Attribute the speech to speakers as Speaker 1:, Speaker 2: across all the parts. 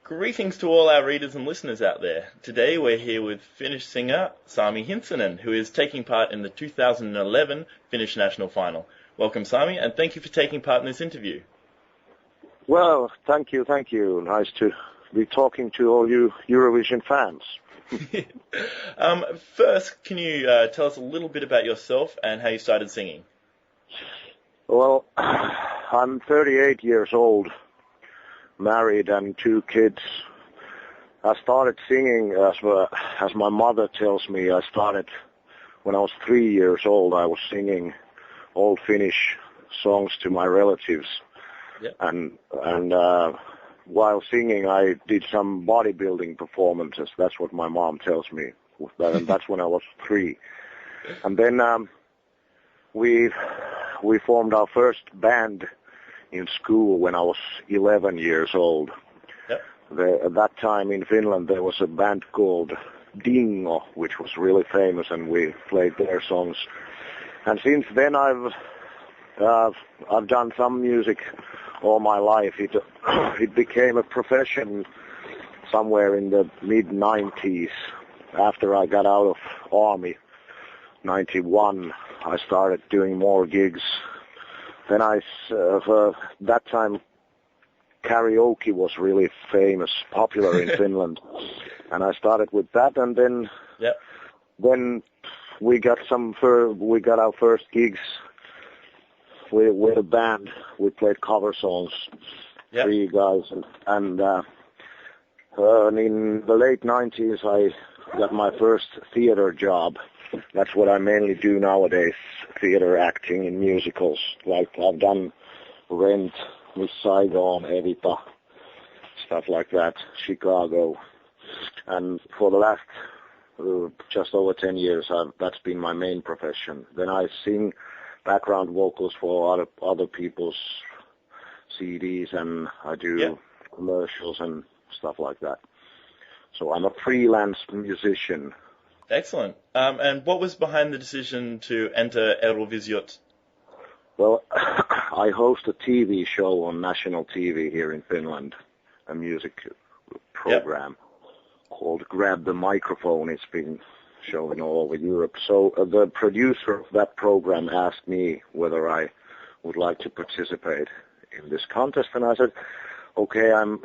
Speaker 1: Greetings to all our readers and listeners out there. Today we're here with Finnish singer Sami Hintsanen, who is taking part in the 2011 Finnish National Final. Welcome, Sami, and thank you for taking part in this interview.
Speaker 2: Well, thank you. Nice to be talking to all you Eurovision fans.
Speaker 1: First, can you tell us a little bit about yourself and how you started singing?
Speaker 2: Well, I'm 38 years old, married and 2 kids. I started singing, as my mother tells me, I started when I was 3 years old. I was singing old Finnish songs to my relatives.
Speaker 1: Yep.
Speaker 2: And while singing, I did some bodybuilding performances. That's what my mom tells me. And that's when I was 3. And then we formed our first band in school when I was 11 years old.
Speaker 1: Yep.
Speaker 2: At that time in Finland there was a band called Dingo, which was really famous, and we played their songs. And since then I've done some music all my life. It became a profession somewhere in the mid-90s. After I got out of army, 91, I started doing more gigs. Then that time karaoke was really famous, popular in Finland, and I started with that. And then, then we got our first gigs with a band. We played cover songs, 3 guys, and in the late 90s I got my first theater job. That's what I mainly do nowadays, theater acting in musicals. Like I've done Rent, Miss Saigon, Evita, stuff like that, Chicago. And for the last just over 10 years, that's been my main profession. Then I sing background vocals for other people's CDs, and I do commercials and stuff like that. So I'm a freelance musician.
Speaker 1: Excellent. And what was behind the decision to enter Euroviisut?
Speaker 2: Well, I host a TV show on national TV here in Finland, a music program called Grab the Microphone. It's been shown all over Europe. So the producer of that program asked me whether I would like to participate in this contest, and I said, okay, I'm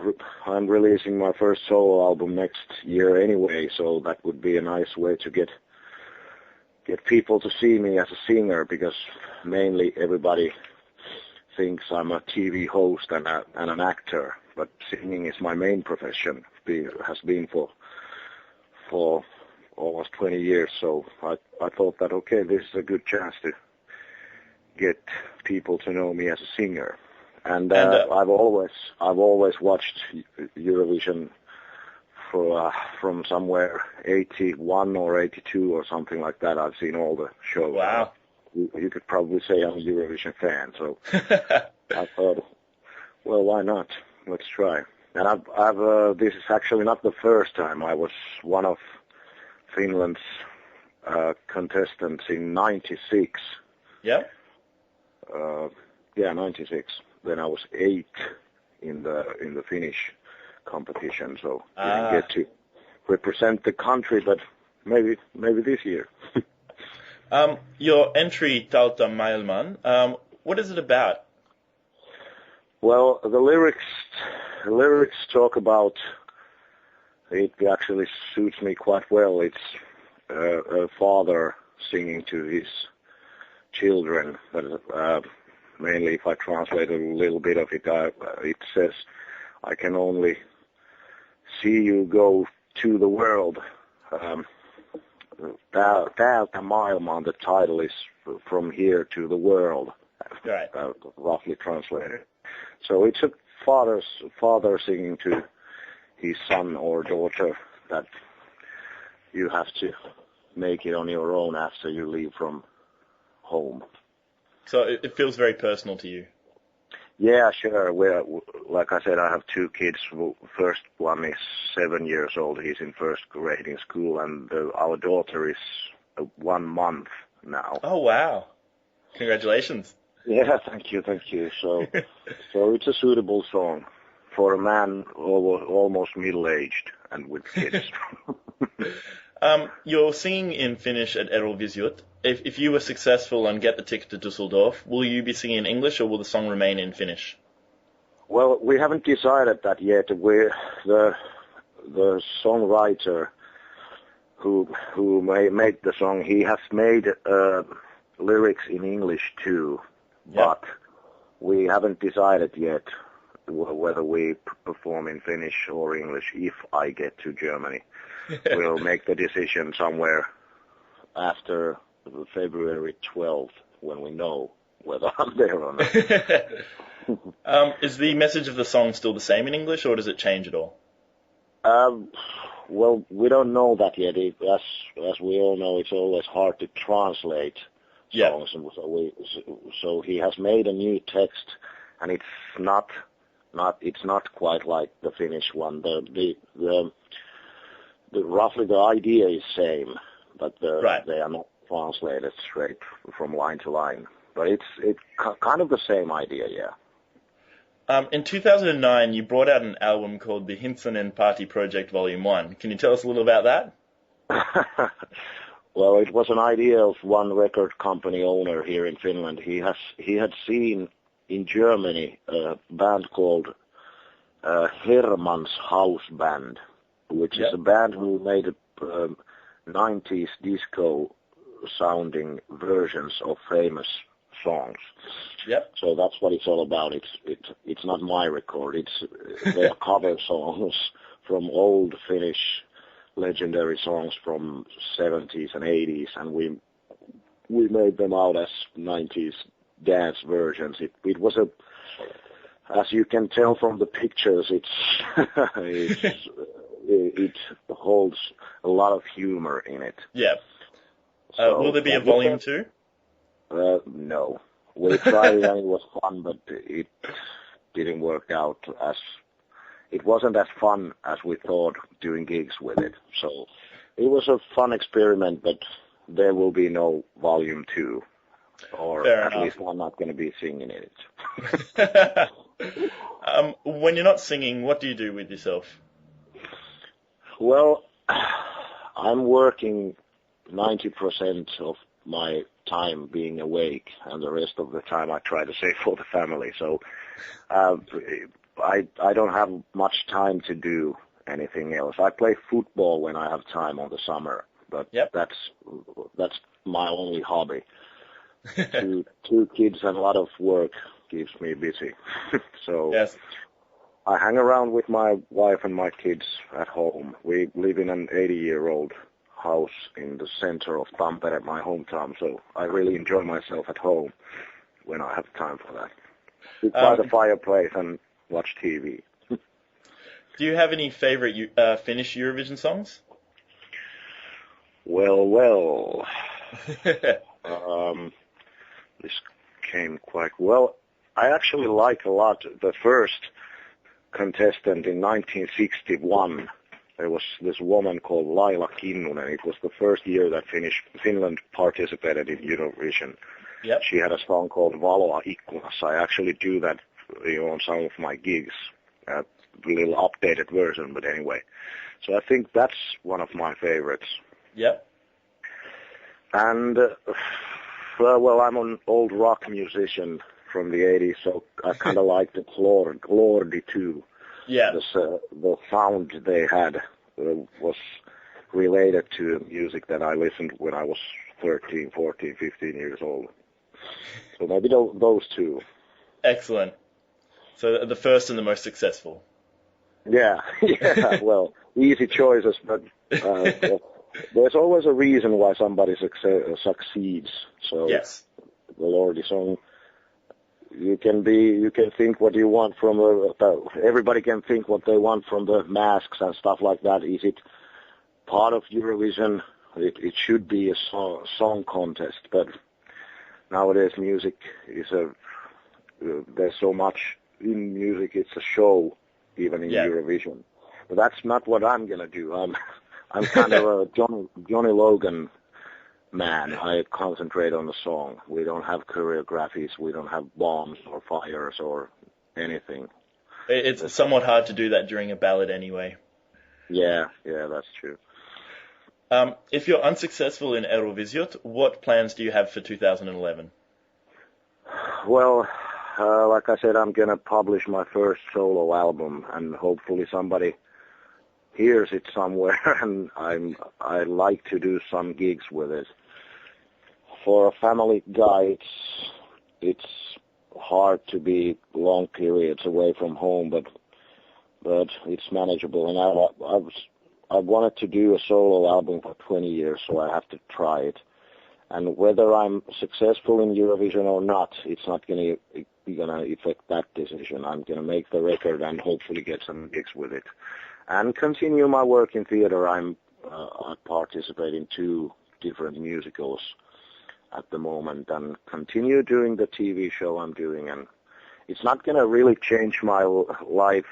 Speaker 2: releasing my first solo album next year anyway, so that would be a nice way to get people to see me as a singer, because mainly everybody thinks I'm a TV host and an actor, but singing is my main profession. Has been for almost 20 years, so I thought that, okay, this is a good chance to get people to know me as a singer. And I've always watched Eurovision from somewhere 81 or 82 or something like that. I've seen all the shows.
Speaker 1: Wow.
Speaker 2: You could probably say I'm a Eurovision fan. So I thought, well, why not? Let's try. And this is actually not the first time. I was one of Finland's contestants in '96.
Speaker 1: Yeah.
Speaker 2: 96. Then I was 8 in the Finnish competition, so didn't get to represent the country, but maybe this year.
Speaker 1: Your entry Tauta Maailman, what is it about?
Speaker 2: Well, the lyrics talk about, it actually suits me quite well. It's a father singing to his children, but mainly if I translate a little bit of it, it says, I can only see you go to the world. Täältä maailmaan, the title is from here to the world,
Speaker 1: right.
Speaker 2: Roughly translated. So it's a father singing to his son or daughter that you have to make it on your own after you leave from home.
Speaker 1: So it feels very personal to you.
Speaker 2: Yeah, sure. Like I said, I have 2 kids. First one is 7 years old. He's in first grade in school, and our daughter is 1 month now.
Speaker 1: Oh, wow. Congratulations.
Speaker 2: Yeah, thank you. So it's a suitable song for a man almost middle-aged and with kids.
Speaker 1: You're singing in Finnish at Euroviisut. If you were successful and get the ticket to Dusseldorf, will you be singing in English or will the song remain in Finnish?
Speaker 2: Well, we haven't decided that yet. The songwriter who made the song, he has made lyrics in English too, but we haven't decided yet whether we perform in Finnish or English if I get to Germany. We'll make the decision somewhere after February 12th when we know whether I'm there or not.
Speaker 1: Is the message of the song still the same in English or does it change at all?
Speaker 2: Well, we don't know that yet. As we all know, it's always hard to translate songs. So he has made a new text, and it's not quite like the Finnish one. Roughly the idea is same, but they are not translated straight from line to line. But it's kind of the same idea, yeah.
Speaker 1: In 2009, you brought out an album called the Hintsanen Party Project Volume 1. Can you tell us a little about that?
Speaker 2: Well, it was an idea of one record company owner here in Finland. He had seen in Germany a band called Herman's House Band, which is a band who made 90s disco-sounding versions of famous songs.
Speaker 1: Yep.
Speaker 2: So that's what it's all about. It's not my record. They are cover songs from old Finnish legendary songs from 70s and 80s, and we made them out as 90s dance versions. It was as you can tell from the pictures, it holds a lot of humor in it.
Speaker 1: Yeah. Will there be a volume 2?
Speaker 2: No. We tried it and it was fun, but it didn't work out it wasn't as fun as we thought doing gigs with it. So it was a fun experiment, but there will be no volume 2. Or
Speaker 1: Fair
Speaker 2: at
Speaker 1: enough.
Speaker 2: least I'm not going to be singing in it.
Speaker 1: When you're not singing, what do you do with yourself?
Speaker 2: Well, I'm working 90% of my time being awake, and the rest of the time I try to save for the family. So I don't have much time to do anything else. I play football when I have time on the summer, but that's my only hobby. Two kids and a lot of work keeps me busy. So
Speaker 1: yes.
Speaker 2: I hang around with my wife and my kids at home. We live in an 80-year-old house in the center of Tampere, my hometown, so I really enjoy myself at home when I have time for that. Sit by the fireplace and watch TV.
Speaker 1: Do you have any favorite Finnish Eurovision songs?
Speaker 2: Well. This came quite well. I actually like a lot the first contestant in 1961. There was this woman called Laila Kinnunen. It was the first year that Finland participated in Eurovision.
Speaker 1: Yep.
Speaker 2: She had a song called Valoa ikkunassa. I actually do that on some of my gigs, a little updated version, but anyway. So I think that's one of my favorites.
Speaker 1: Yep.
Speaker 2: And, well, I'm an old rock musician from the 80s, so I kind of like the Lordi too.
Speaker 1: Yeah.
Speaker 2: The sound they had was related to music that I listened when I was 13, 14, 15 years old. So maybe those two.
Speaker 1: Excellent. So the first and the most successful.
Speaker 2: Yeah, well, easy choices, but there's always a reason why somebody succeeds. So
Speaker 1: yes.
Speaker 2: The Lordi song, you can think what you want from everybody can think what they want from the masks and stuff like that. Is it part of Eurovision? It should be a song contest, but nowadays music is there's so much in music. It's a show, even in Eurovision. But that's not what I'm gonna do. I'm kind of a Johnny Logan man. I concentrate on the song. We don't have choreographies. We don't have bombs or fires or anything.
Speaker 1: It's somewhat hard to do that during a ballad anyway.
Speaker 2: Yeah, that's true.
Speaker 1: If you're unsuccessful in Euroviisut, what plans do you have for 2011?
Speaker 2: Well, like I said, I'm going to publish my first solo album, and hopefully somebody hears it somewhere, and I like to do some gigs with it. For a family guy, it's hard to be long periods away from home, but it's manageable. And I've wanted to do a solo album for 20 years, so I have to try it. And whether I'm successful in Eurovision or not, it's not going to affect that decision. I'm going to make the record and hopefully get some gigs with it, and continue my work in theater. I participate in 2 different musicals at the moment, and continue doing the TV show I'm doing. And it's not going to really change my life.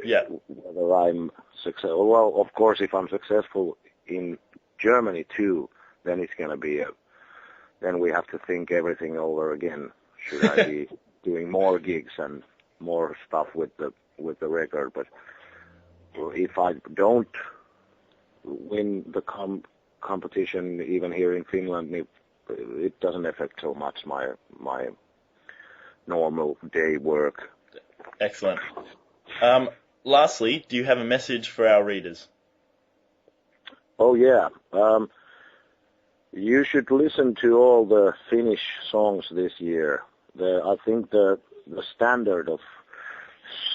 Speaker 1: Yeah.
Speaker 2: Whether I'm successful. Well, of course, if I'm successful in Germany too, then it's going to be then we have to think everything over again. Should I be doing more gigs and more stuff with the record? But if I don't win the competition, even here in Finland, it doesn't affect so much my normal day work.
Speaker 1: Excellent. Lastly, do you have a message for our readers?
Speaker 2: Oh yeah. You should listen to all the Finnish songs this year. I think the standard of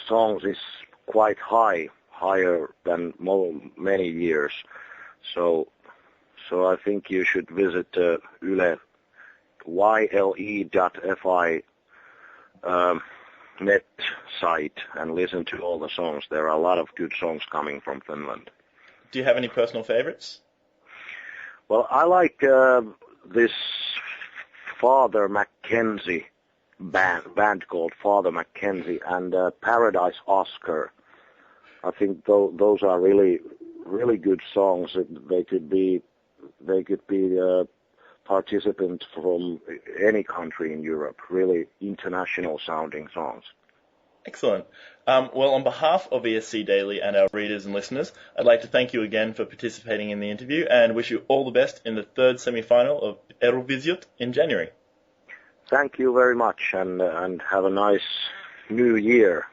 Speaker 2: songs is quite higher than many years. So I think you should visit Yle, yle.fi net site and listen to all the songs. There are a lot of good songs coming from Finland.
Speaker 1: Do you have any personal favorites?
Speaker 2: Well, I like this Father Mackenzie band called Father Mackenzie, and Paradise Oscar. I think those are really good songs. They could be participants from any country in Europe. Really international sounding songs.
Speaker 1: Excellent. Well, on behalf of ESC Daily and our readers and listeners, I'd like to thank you again for participating in the interview and wish you all the best in the 3rd semi-final of Euroviisut in January.
Speaker 2: Thank you very much, and have a nice new year.